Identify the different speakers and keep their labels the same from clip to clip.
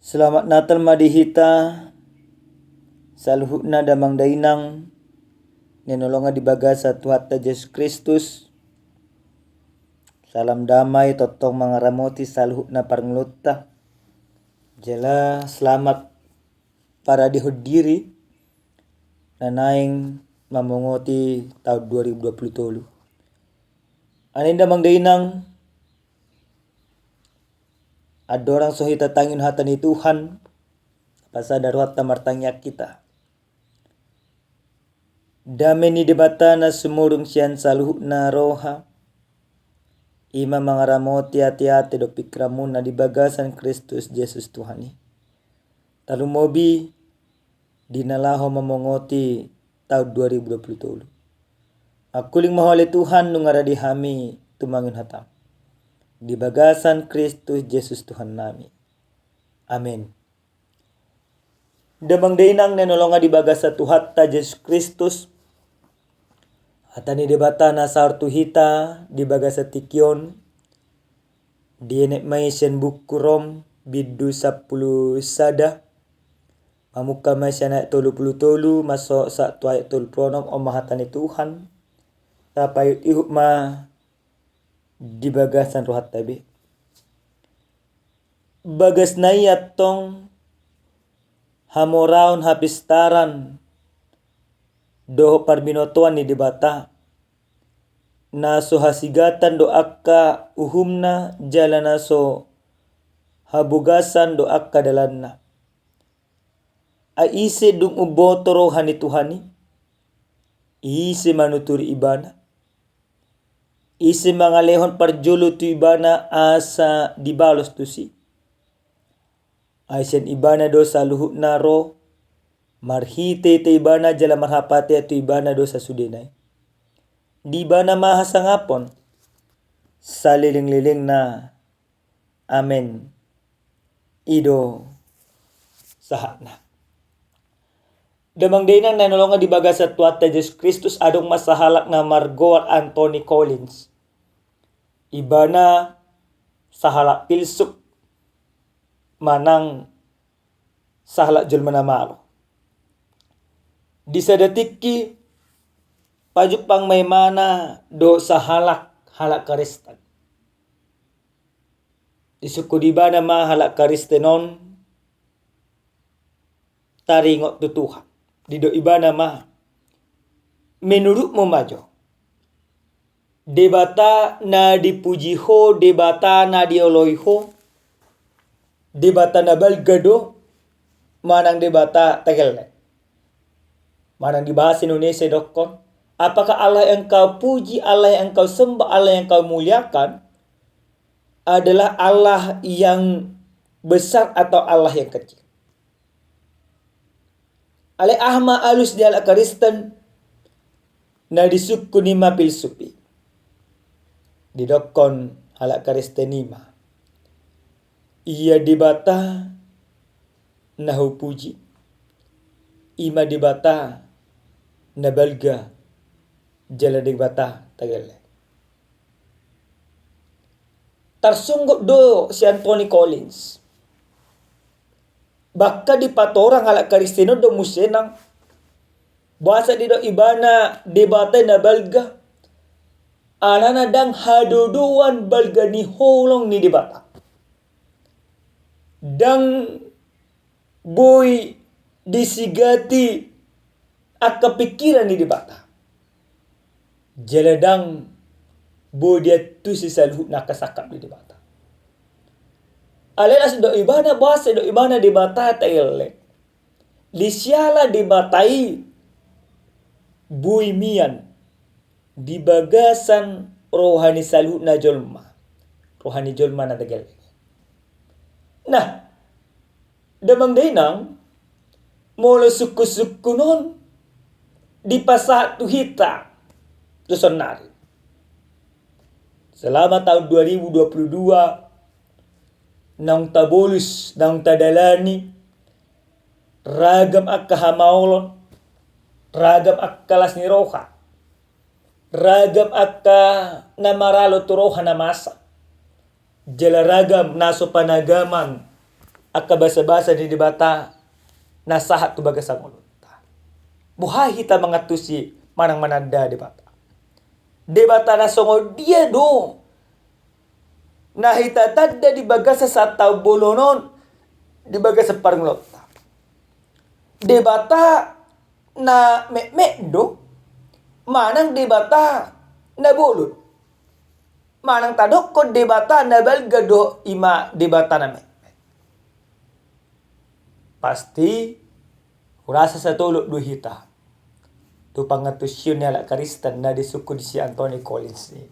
Speaker 1: Selamat Natal madihita, saluhutna damang dainang, nenolonga dibaga sa Tuhan Yesus Kristus. Salam damai totong mangaramoti saluhutna parnglutta. Jela selamat para dihudiri nanaing mamongoti tahun 2020. Anin damang dainang, ada orang sohita tangin hata ni Tuhan pasal darurat tamartangyak kita. Dame ni debata na sumurung siyan saluhutna roha. Ima mangaramoti hati-hati do pikramun na dibagasan Kristus Yesus Tuhani. Talumobi dinalaho mamongoti tahun 2020. Akuling mahole Tuhan nungaradi hami tumangin hatam. Dibagasan Kristus Yesus Tuhan nami. Amin. Damang dainang nenolonga dibagasa Tuhan ta Yesus Kristus. Atani debata na sartu hita dibagasa tikyon. Dienek may siyan bukurom bidu 10 sada. Mamuka may siya na 30 masok sa tuay 30 o mahatani Tuhan. Tapay ihuk ma dibagasan rohat tabi. Bagas na tong hamoraon hapistaran do parbinotuan ni debata. Naso hasigatan do akka uhumna jala naso habugasan do akka dalanna. Aise dung ubotoro hani Tuhani. Ise manuturi ibana. Isi mangalehon parjulu tu ibana asa dibalos tu si. Aisen ibana dosa luhut naro. Marhite te ibana jala marhapate tu ibana dosa sudenai. Di bana mahasangapon. Saliling-liling na. Amen. Ido sahatna. Damang dainang nanolongan dibaga sa Tuata Yesus Kristus adong masahalak na Margot Anthony Collins. Ibana sahalak pilsuk manang sahalak jul manamalo. Di sadatiki pajupang may mana do sahalak halak karistan. Isuko di bana mahalak karistenon taringot tutuhan. Dido ibana ma menurut mo majo debata na dipuji ho, debata na dioloi ho, debata na balgado manang debata tegel manang dibahas Indonesia dokon. Apakah Allah yang kau puji, Allah yang kau sembah, Allah yang kau muliakan adalah Allah yang besar atau Allah yang kecil? Ale ahma alus di ala Kristen na disukku nima pilsupi. Didokon ala Kristenima. Ia dibata nahu puji. Ima dibata na balga jala dibata tagale. Tarsunggot do si Anthony Collins. Baka di patorang ala Kristeno do musenang. Bahasa di do ibana debata na balga. Alana dang haduduan balga ni holong ni debata. Dang boy disigati akka pikiran ni debata. Jaladang boy dia tu si saluhut nakasakap di debata. Alelas do ibana bahasa do ibana debata taile. Lisiala debatai buimian di bagasan rohani saluhut na jolma. Rohani jolma na tegel. Nah, damang dainang molo suku-suku non di pasat tu hita tu sonari. Selama tahun 2022 nang tabolus, nang tadalani, ragam akka hamaulon, ragam akka las ni roha, ragam akka namaralo tu roha na masa, jala ragam naso panagaman aka basa-basa di debata nasahat tu bagasang ulunta. Buhay hita mangatusi manang mananda debata. Debata na songo dia do. Na hita tadda di bagasa sa tao bolonon di bagasa parnglota. Debata na me do. Manang debata na bolon. Manang tadok ko debata na balga do ima debata na me. Pasti kurasa sa tulog do hita. Tu pangatusyon niya la karistan na disukod si Anthony Collins ni.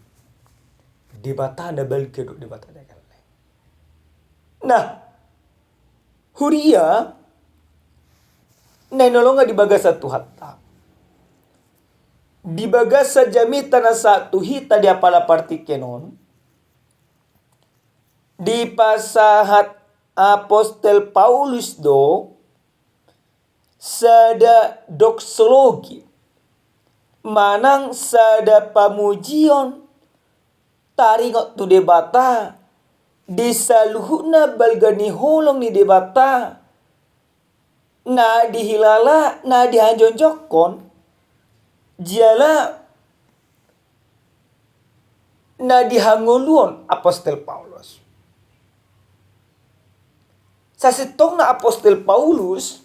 Speaker 1: Debata na balga do debata na kalay. Nah, huria na inolonga di baga sa tuhata. Di baga sa jamita na sa tuhita di apala partikenon. Di pasahat Apostel Paulus do sada doksologi manang sada pamujion taringot tu debata di saluhuna balgani holong ni debata na dihilala na dihanjonjokon jala na dihanguluon Apostel Paulus. Sa sitong na Apostel Paulus,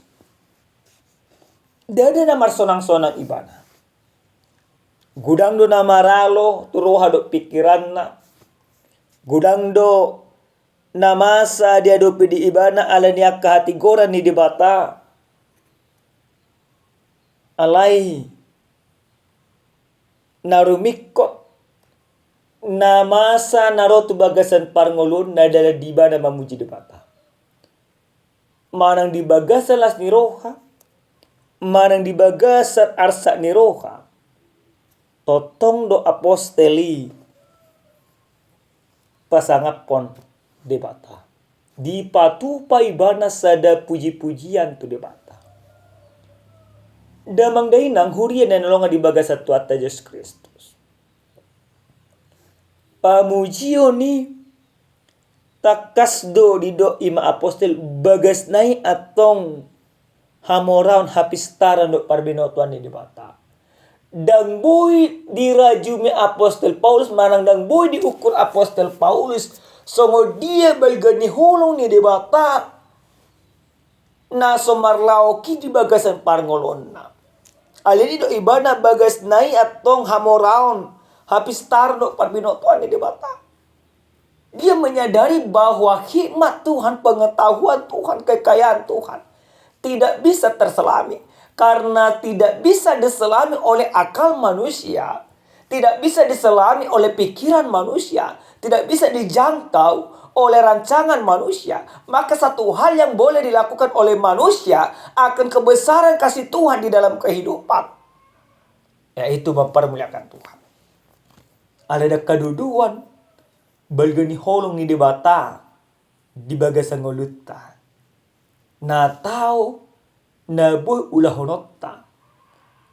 Speaker 1: dada na marsonang-sonang ibana. Gudang do na maralo, turuha do pikiran na. Gudang do na masa dia do pidi ibana ala niya kahatigoran ni debata. Alay, narumikot na masa narotu bagasan parngolun na dala diba na mamuji debata. Manang dibagasan las ni roha, manang dibagasan arsa ni roha, totong do aposteli pasangapon debata. Di patupa ibana sada puji-pujian tu debata. Damang dainang hurian na nalonga dibagasan tu atta Yesus Kristus. Pamujion ni takas do di do ima apostel bagas nai atong hamoraun hapistaran do parbinotuan ni debata. Dang boy dirajumi Apostel Paulus manang dang boy diukur Apostel Paulus songo dia balgani holong ni debata na somarlao ki di bagasan parngolon na. Alini do ibana bagas nai atong hamoraun hapistar do parbinotuan ni debata. Dia menyadari bahwa hikmat Tuhan, pengetahuan Tuhan, kekayaan Tuhan tidak bisa terselami. Karena tidak bisa diselami oleh akal manusia, tidak bisa diselami oleh pikiran manusia, tidak bisa dijangkau oleh rancangan manusia. Maka satu hal yang boleh dilakukan oleh manusia akan kebesaran kasih Tuhan di dalam kehidupan, yaitu mempermuliakan Tuhan. Ada keduduan balgani holong ni debata di bagasan ngoluta. Na tao na boy ulah honotta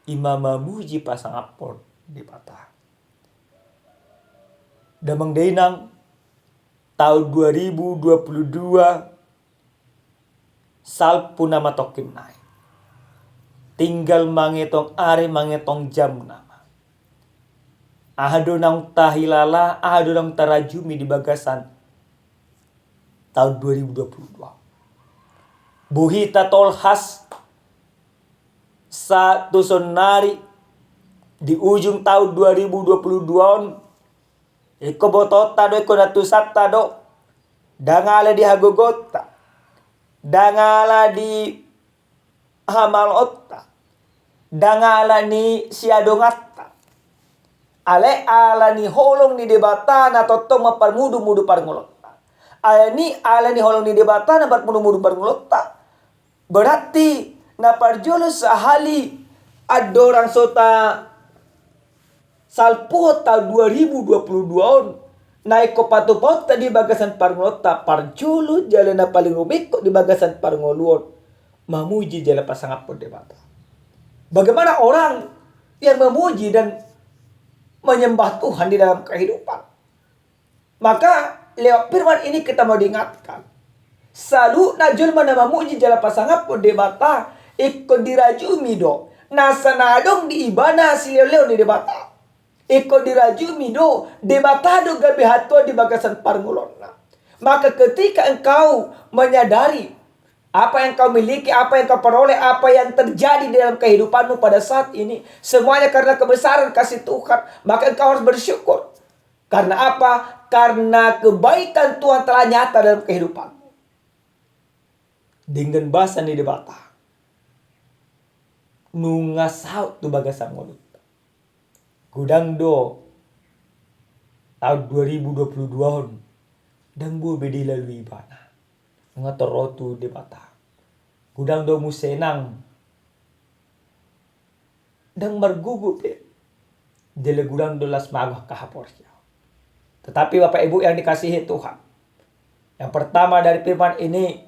Speaker 1: imama muji pasang apor debata. Damang dainang tahun 2022 salpuna matokin nai. Tinggal mangetong are mangetong jam nama. Ahado nang tahilala, ahado nang tarajumi di bagasan tahun 2022. Buhita tolhas sa tusonari di ujung tahun 2022 iko botota do iko natusata do dangala di hagogota dangala di hamalotta dangala ni siadongatta ale ala ni holong ni debata na totong maparmudu-mudu parngolotta ala ni holong ni debata na parmudu-mudu parngolotta berarti na parjolo sahali adorang sota salpo tahun 2022 naik ko patupot tadi bagasan parngolota parjolo jalan na paling rumiko di bagasan parngoluon mamuji jalan pasangapon debata. Bagaimana orang yang memuji dan menyembah Tuhan di dalam kehidupan? Maka lewat firman ini kita mau diingatkan, Salu na julma na mamuji jala pasangap po debata. Iko dirajumi do. Nasa nadong di iba na sileo ni debata. Iko dirajumi do. Debatado gabi hatwa di bagasan parngulon na. Maka ketika engkau menyadari apa yang kau miliki, apa yang kau peroleh, apa yang terjadi dalam kehidupanmu pada saat ini, semuanya karena kebesaran kasih Tuhan, maka engkau harus bersyukur. Karena apa? Karena kebaikan Tuhan telah nyata dalam kehidupanmu. Dengan bahasa ni debata. Nungasau tu bagasan mulut. Gudang do tahun 2022 dan bu bedi lalu ibana. Ngator rotu debata. Gudang do musenang. Dan margugu pe. Dele gudang do las magah kahapornya. Tetapi Bapak Ibu yang dikasihi Tuhan. Yang pertama dari firman ini.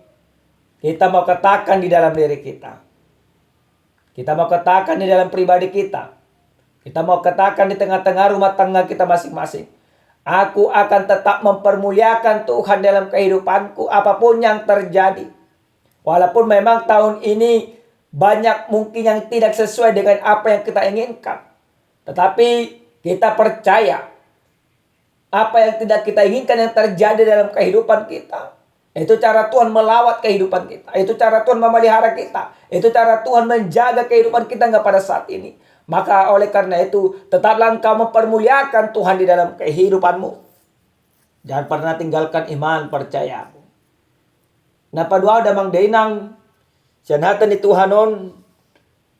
Speaker 1: Kita mau katakan di dalam diri kita. Kita mau katakan di dalam pribadi kita. Kita mau katakan di tengah-tengah rumah tangga kita masing-masing. Aku akan tetap mempermuliakan Tuhan dalam kehidupanku apapun yang terjadi. Walaupun memang tahun ini banyak mungkin yang tidak sesuai dengan apa yang kita inginkan. Tetapi kita percaya apa yang tidak kita inginkan yang terjadi dalam kehidupan kita. Itu cara Tuhan melawat kehidupan kita. Itu cara Tuhan memelihara kita. Itu cara Tuhan menjaga kehidupan kita nggak pada saat ini. Maka oleh karena itu, tetaplah engkau mempermuliakan Tuhan di dalam kehidupanmu. Jangan pernah tinggalkan iman percaya. Napa doa damang dainang, sianhatan ni Tuhanon,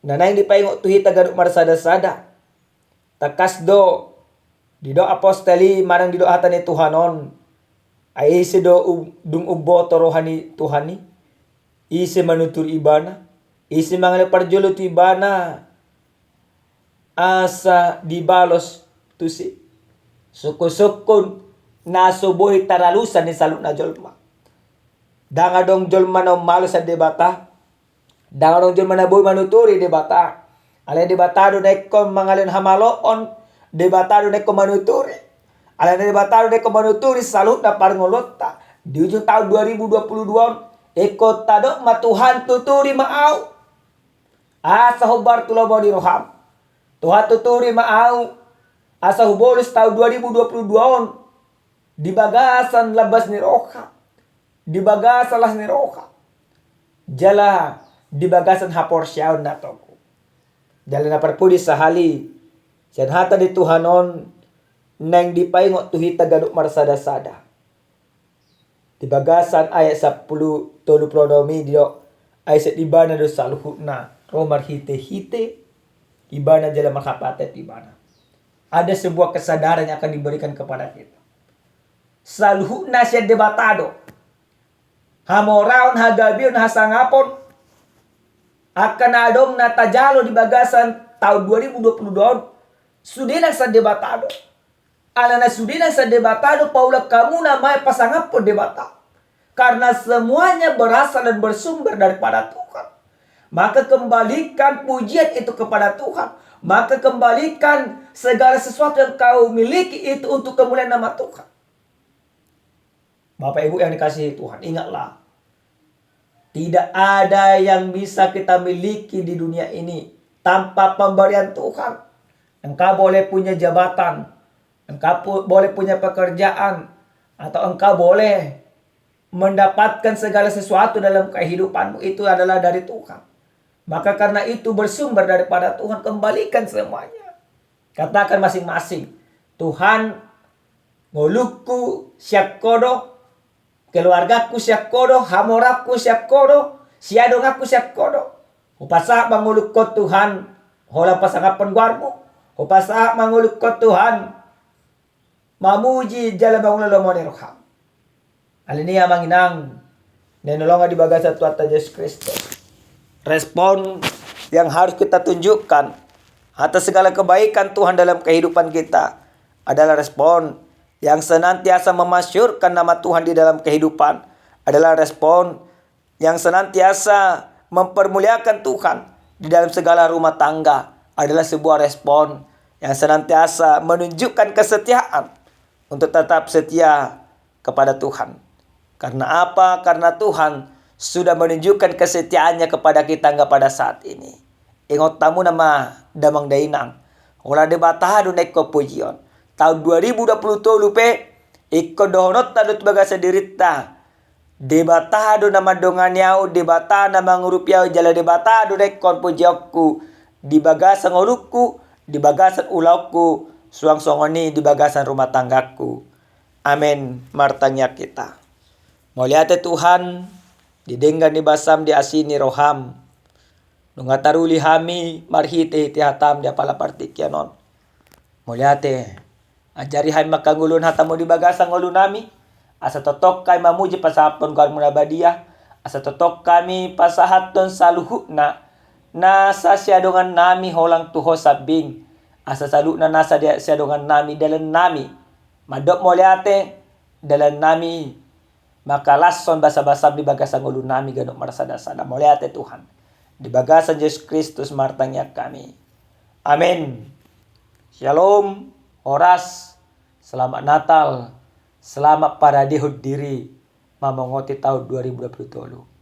Speaker 1: nanay di paingok tuhi tagaduk marsada-sada. Takas do, di do apostoli marang di do hatan ni Tuhanon, ay isi do dung ubo torohani Tuhani, isi manutur ibana, isi mangal parjolo tu ibana, asa dibalos tusi suku-sukun nasuboy taralusan ni saluk na jolma. Dangadong jolma na malo sa debata. Dangadong jolma na boy manuturi debata. Alay debatado na ikon mangalin hamaloon. Debatado na ikon manuturi. Alay debatado na ikon manuturi saluk na parngolota. Di ujung tahun 2022 ikot tado matuhan tuturi maaw. Asa hubar tulobo di roham. Tuhan tuturi maaw asa hubolos tahun 2022 di bagasan labas ni roka. Di bagasan las ni roka. Jala di bagasan hapor siyaw na toko. Jala na parpudi sa hali. Siyan hata di Tuhanon nang di paingot tuhita ganuk marsada-sada. Di bagasan ayat 10 tolu prodomi dio ayat iba na do saluhut na romar hite-hite. Ibana jala makapatet ibana. Ada sebuah kesadaran yang akan diberikan kepada kita. Saluhu nasya debatado. Hamoraon hagabion hasangapon. Akan adong natajalo di bagasan tahun 2022. Sudinak sa debatado. Alana sudinak sa debatado paula kamu namanya pasangapon debata. Karena semuanya berasal dan bersumber daripada Tuhan. Maka kembalikan pujian itu kepada Tuhan. Maka kembalikan segala sesuatu yang kau miliki itu untuk kemuliaan nama Tuhan. Bapak Ibu yang dikasihi Tuhan, ingatlah. Tidak ada yang bisa kita miliki di dunia ini tanpa pemberian Tuhan. Engkau boleh punya jabatan. Engkau boleh punya pekerjaan. Atau engkau boleh mendapatkan segala sesuatu dalam kehidupanmu. Itu adalah dari Tuhan. Maka karena itu bersumber daripada Tuhan, kembalikan semuanya. Katakan masing-masing, Tuhan, ngolukku siap kodo, keluargaku siap kodo, hamoraku siap kodo, siadongaku siap kodo. Upasa manguluk ko Tuhan, holang pasangapan guarmo. Upasa manguluk ko Tuhan, mamuji jala bangulalomoni roham. Aliniya manginang, nenolonga di bagasa Tuhan Yesus Kristus. Respon yang harus kita tunjukkan atas segala kebaikan Tuhan dalam kehidupan kita adalah respon yang senantiasa memasyurkan nama Tuhan di dalam kehidupan. Adalah respon yang senantiasa mempermuliakan Tuhan di dalam segala rumah tangga. Adalah sebuah respon yang senantiasa menunjukkan kesetiaan untuk tetap setia kepada Tuhan. Karena apa? Karena Tuhan sudah menunjukkan kesetiaannya kepada kita nggak pada saat ini. Ingat tamu nama Damang Dainang. Olah debata do neko pujion. Tahun 2020 lupe iko dohonot tadut bagasa dirita. Debata do nama donganyau debata nama ngurupiau jala debata do nekon pujiokku. Di bagasan ngolukku, di bagasan ulauku, suang songoni di bagasan rumah tanggaku. Amin. Martanya kita. Moliate Tuhan, didenggan di basam di asini roham. Nungataruli hami marhite iti hatam di apala partikyanon. Moliate, ajari hai makangulun hatamu di bagasan ngulun nami. Asa totok kay mamuji pasapon kar munabadia. Asa totok kami pasahaton saluhukna. Nasa siadongan nami holang tuho sabing. Asa salukna nasa siadongan nami dalan nami. Madok moliate dalan nami. Maka lason basa-basa di bagasan ulun nami ganok marasada-sada. Moliate Tuhan. Di bagasan Yesus Kristus martanya kami. Amin. Shalom. Horas. Selamat Natal. Selamat para dihud diri. Mamongoti tahun 2020.